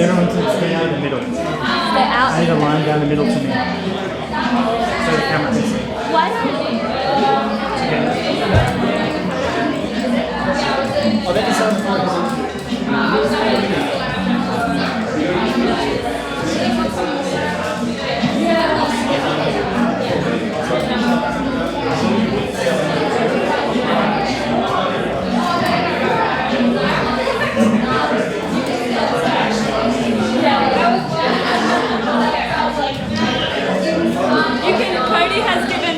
need everyone to stay out in the middle. Stay out. I need a line down the middle to me. So the camera can see. Why don't you? Oh, that is something. Cody has given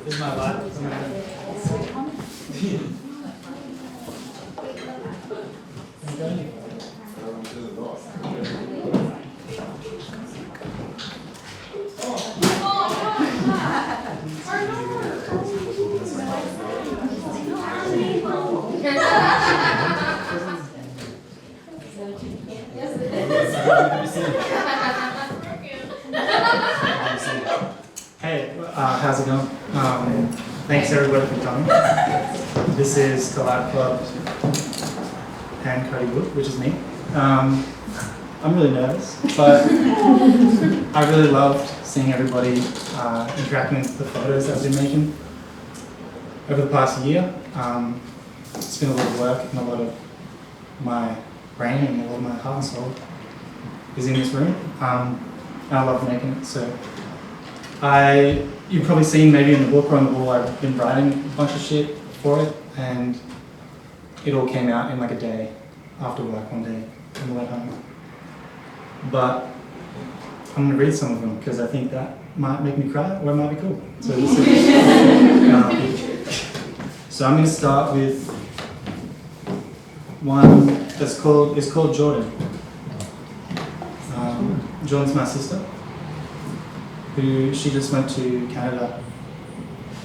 This is my life. Hey, how's it going? Thanks everybody for coming. This is Collab and Cody, which is me. I'm really nervous, but I really loved seeing everybody interacting with the photos that I've been making over the past year. It's been a lot of work and a lot of my brain and a lot of my heart and soul is in this room. And I love making it. So you've probably seen maybe in the book or on the wall, I've been writing a bunch of shit for it, and it all came out in like a day after work one day on the way home. But I'm going to read some of them because I think that might make me cry or it might be cool. So, so I'm going to start with one that's called Jordan. Jordan's my sister, who she just went to Canada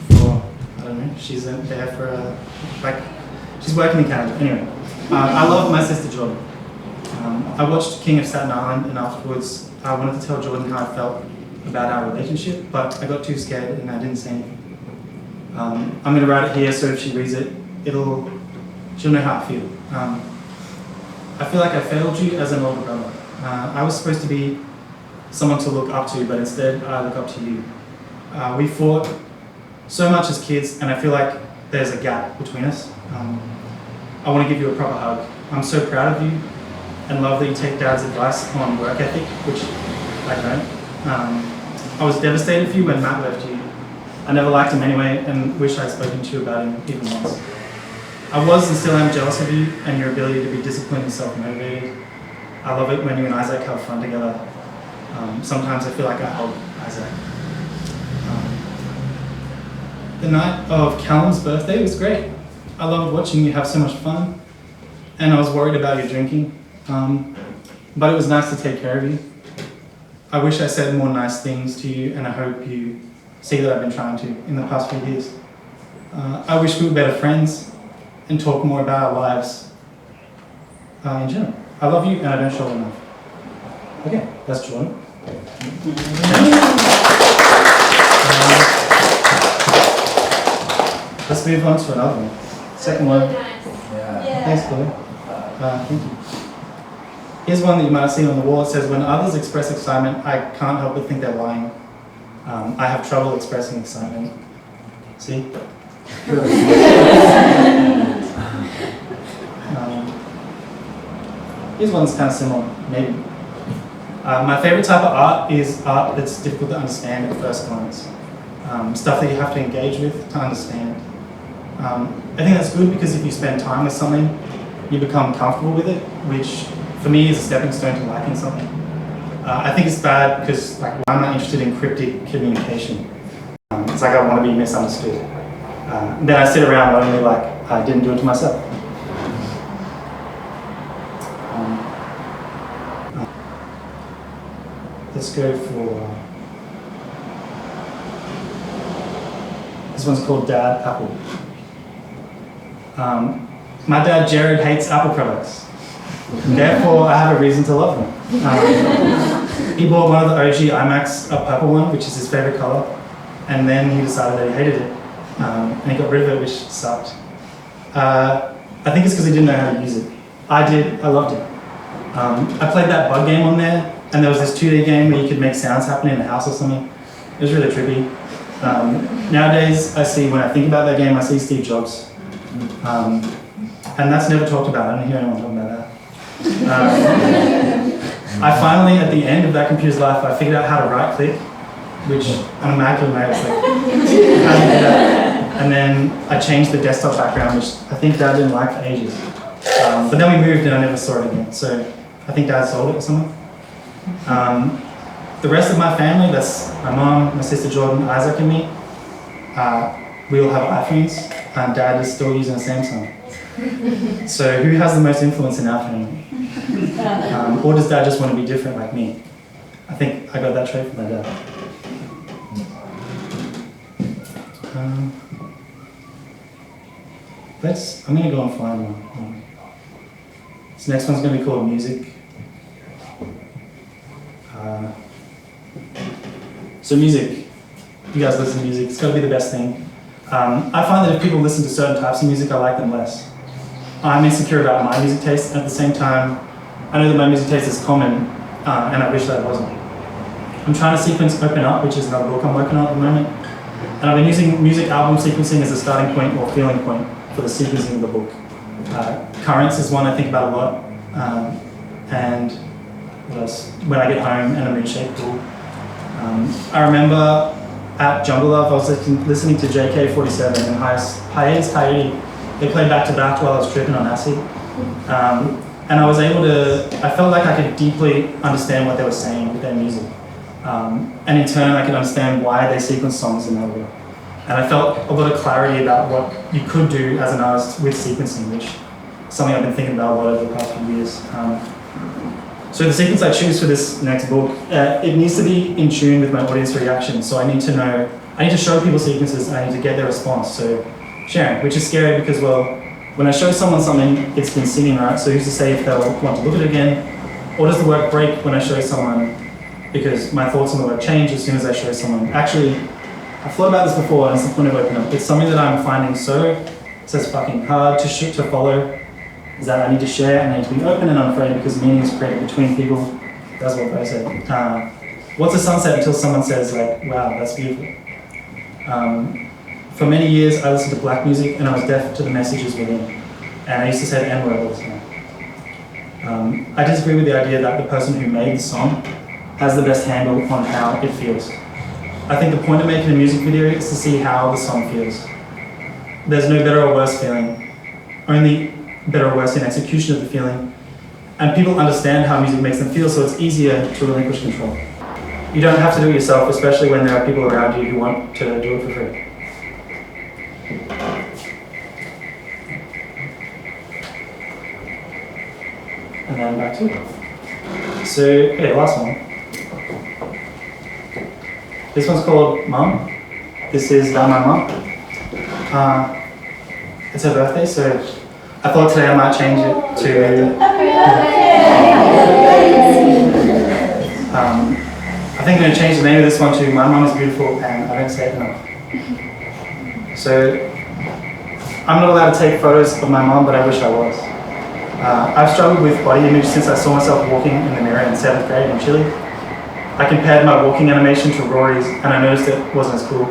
for, I don't know, she's there for she's working in Canada. Anyway, I love my sister Jordan. I watched King of Staten Island, and afterwards I wanted to tell Jordan how I felt about our relationship, but I got too scared and I didn't say anything. I'm going to write it here, so if she reads it, she'll know how I feel. I feel like I failed you as an older brother. I was supposed to be someone to look up to, but instead I look up to you. We fought so much as kids, and I feel like there's a gap between us. I want to give you a proper hug. I'm so proud of you and love that you take Dad's advice on work ethic, which I don't. I was devastated for you when Matt left you. I never liked him anyway and wish I'd spoken to you about him even once. I was and still am jealous of you and your ability to be disciplined and self-motivated. I love it when you and Isaac have fun together. Sometimes I feel like I help Isaac. The night of Callum's birthday was great. I loved watching you have so much fun, and I was worried about your drinking, but it was nice to take care of you. I wish I said more nice things to you, and I hope you see that I've been trying to in the past few years. I wish we were better friends. and talk more about our lives in general. I love you and I don't show enough. Okay, that's Jordan. Let's move on to another one. Second one. Yeah. Thanks, Chloe. Thank you. Here's one that you might have seen on the wall. It says, when others express excitement, I can't help but think they're lying. I have trouble expressing excitement. See? Here's one that's kind of similar, maybe. My favorite type of art is art that's difficult to understand at first glance. Stuff that you have to engage with to understand. I think that's good because if you spend time with something, you become comfortable with it, which for me is a stepping stone to liking something. I think it's bad because like, I'm not interested in cryptic communication. It's like I want to be misunderstood. Then I sit around lonely like I didn't do it to myself. Let's go for, this one's called Dad Apple. My dad Jared hates Apple products. Therefore, I have a reason to love them. He bought one of the OG iMacs, a purple one, which is his favorite color, and then he decided that he hated it, and he got rid of it, which sucked. I think it's because he didn't know how to use it. I did, I loved it. I played that bug game on there, and there was this 2D game where you could make sounds happen in a house or something. It was really trippy. Nowadays, when I think about that game, I see Steve Jobs. And that's never talked about. I don't hear anyone talking about that. I finally, at the end of that computer's life, I figured out how to right click, which on a Mac, it's like, how do you do that? And then I changed the desktop background, which I think Dad didn't like for ages. But then we moved and I never saw it again. So I think Dad sold it or something. The rest of my family, that's my mom, my sister Jordan, Isaac and me, we all have iPhones, and Dad is still using a Samsung. So who has the most influence in our family? Or does Dad just want to be different like me? I think I got that trait from my dad. I'm going to go and find one. This next one's going to be called Music. So music, you guys listen to music, it's got to be the best thing. I find that if people listen to certain types of music, I like them less. I'm insecure about my music taste, and at the same time, I know that my music taste is common, and I wish that it wasn't. I'm trying to sequence Open Up, which is another book I'm working on at the moment, and I've been using music album sequencing as a starting point or feeling point for the sequencing of the book. Currents is one I think about a lot, and what else? When I get home and I'm in shape, cool. I remember at Jungle Love, I was listening to JK47 and Hiatus Coyote. They played back to back while I was tripping on acid. And I was able to, I felt like I could deeply understand what they were saying with their music. And in turn, I could understand why they sequence songs in that way. And I felt a lot of clarity about what you could do as an artist with sequencing, which is something I've been thinking about a lot over the past few years. So the sequence I choose for this next book, it needs to be in tune with my audience reaction. So I need to show people sequences, and I need to get their response. So sharing, which is scary because, well, when I show someone something, it's been singing, right? So who's to say if they'll want to look at it again? Or does the work break when I show someone because my thoughts on the work change as soon as I show someone? Actually, I've thought about this before, and it's the point of Open Up. It's something that I'm finding so fucking hard to follow, is that I need to share and I need to be open and unafraid because meaning is created between people. That's what I said. What's a sunset until someone says like, wow, that's beautiful. For many years I listened to black music and I was deaf to the messages within. And I used to say the N-word all the time. I disagree with the idea that the person who made the song has the best handle on how it feels. I think the point of making a music video is to see how the song feels. There's no better or worse feeling, only better or worse in execution of the feeling. And people understand how music makes them feel, so it's easier to relinquish control. You don't have to do it yourself, especially when there are people around you who want to do it for free. And then back to it. So, okay, last one. This one's called Mum. This is about my mum. It's her birthday, so I thought today I might change it to. I think I'm going to change the name of this one to "My Mom is Beautiful and I Don't Say It Enough." So I'm not allowed to take photos of my mom, but I wish I was. I've struggled with body image since I saw myself walking in the mirror in 7th grade in Chile. I compared my walking animation to Rory's and I noticed it wasn't as cool.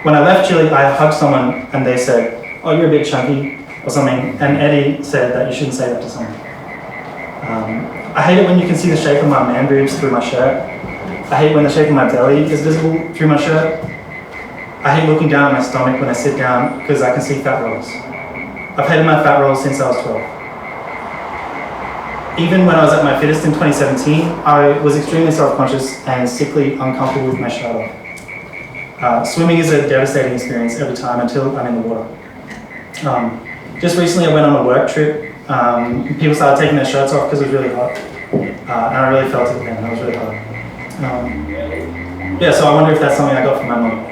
When I left Chile, I hugged someone and they said, "Oh, you're a bit chunky," or something, and Eddie said that you shouldn't say that to someone. I hate it when you can see the shape of my man boobs through my shirt. I hate when the shape of my belly is visible through my shirt. I hate looking down at my stomach when I sit down because I can see fat rolls. I've hated my fat rolls since I was 12. Even when I was at my fittest in 2017, I was extremely self-conscious and sickly uncomfortable with my shirt off. Swimming is a devastating experience every time until I'm in the water. Just recently I went on a work trip. People started taking their shirts off because it was really hot. And I really felt it then, it was really hot. Yeah, so I wonder if that's something I got from my mom.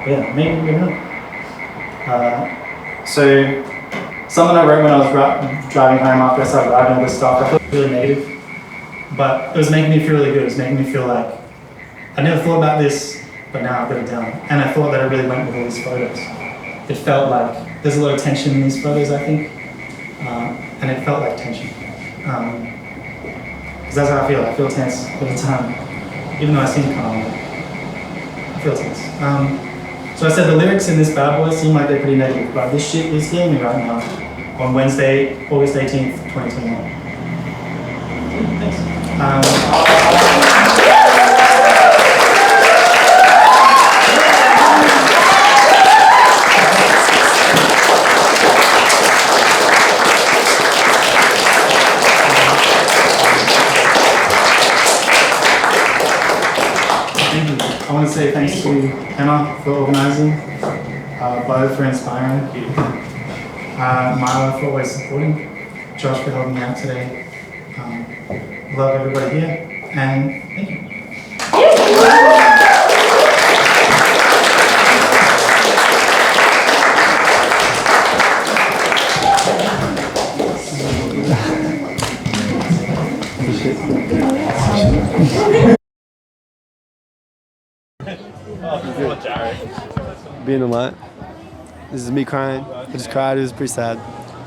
Yeah, maybe not. So, something I wrote when I was driving home after I started writing all this stuff, I felt really negative. But it was making me feel really good. It was making me feel like I never thought about this, but now I've got it down. And I thought that it really went with all these photos. It felt like there's a lot of tension in these photos, I think. And it felt like tension. Because that's how I feel. I feel tense all the time. Even though I seem calm, I feel tense. So I said the lyrics in this bad boy seem like they're pretty negative, but this shit is healing me right now on Wednesday, August 18th, 2021. Thanks. I want to say thanks to Emma for organising, Bo for inspiring, Milo for always supporting, Josh for helping me out today. Love everybody here, and thank you. Being a lot. This is me crying. I just cried. It was pretty sad.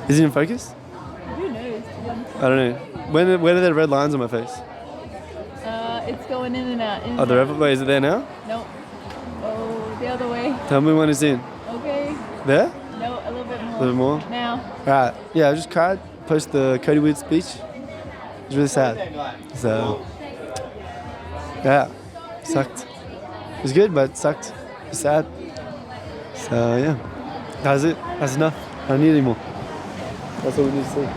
Is it in focus? Who knows? I don't know. When are there red lines on my face? It's going in and out. Oh, the red. Wait, is it there now? Nope. Oh, the other way. Tell me when it's in. Okay. There? No, a little bit more. A little more? Now. Alright. Yeah, I just cried. Post the Cody Wood speech. It was really sad. So, yeah. Sucked. It was good, but it sucked. It was sad. So, yeah. That was it. That's enough. I don't need any more. That's all we need to see.